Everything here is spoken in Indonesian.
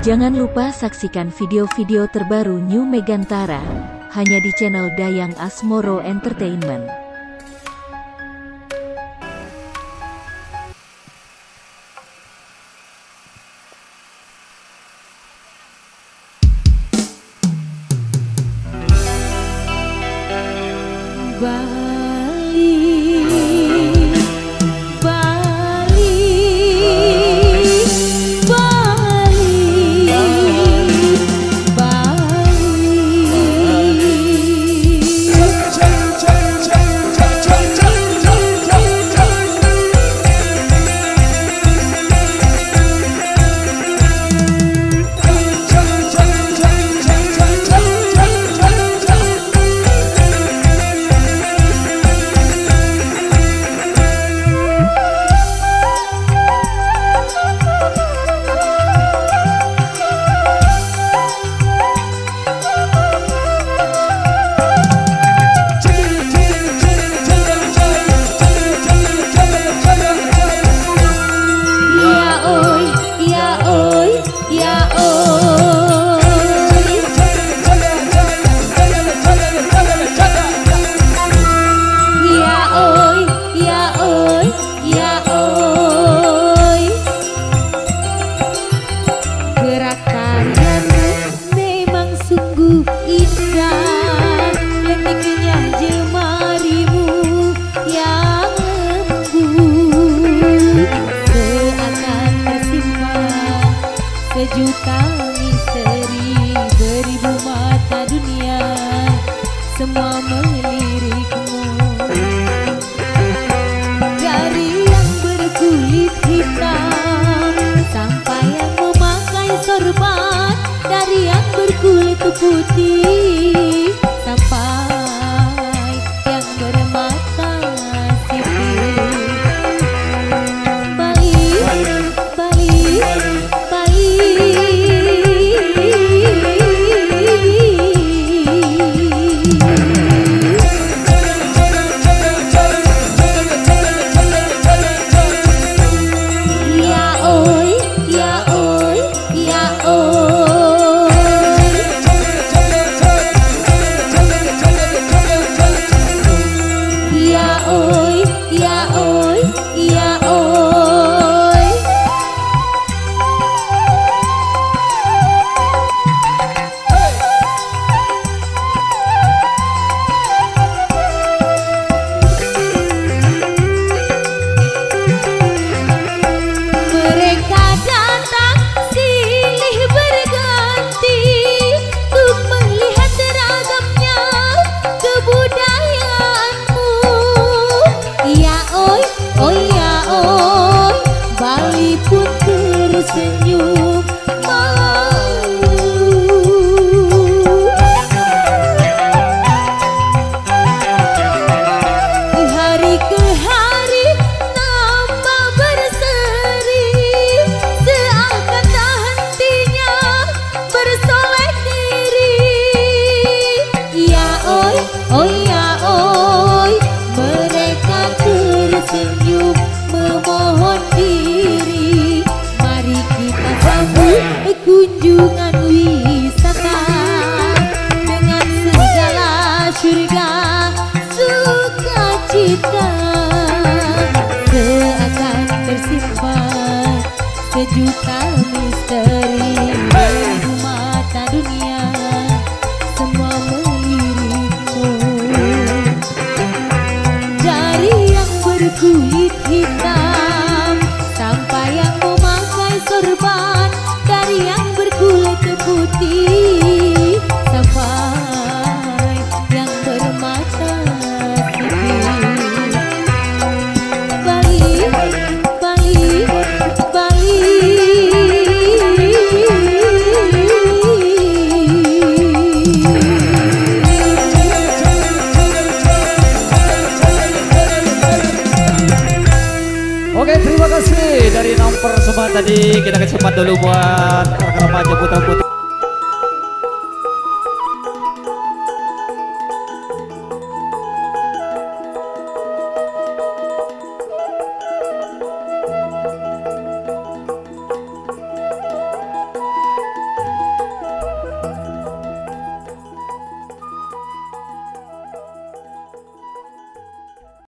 Jangan lupa saksikan video-video terbaru New Megantara hanya di channel Dayang Asmoro Entertainment. Sejuta misteri, beribu mata dunia, semua melirikmu. Dari yang berkulit hitam sampai yang memakai sorban, dari yang berkulit putih sampai yang bermata sipit. Senyum malu, hari ke hari nambah berseri, seakan tak hentinya bersolek diri. Ya oi, oi ya oi, mereka tersenyum memohon diri. Kita sambut kunjungan wisata dengan segala surga sukacita, seakan tersimpan sejuta misteri, beribu mata dunia, semua melirikmu. Dari yang berkulit hitam sampai yang sorban, dari yang berkulit putih sampai yang bermata sipit. Bali, Bali, Bali. Oke, terima kasih dari nomor semua tadi. Kita kesempatan dulu buat rekan remaja putra putri.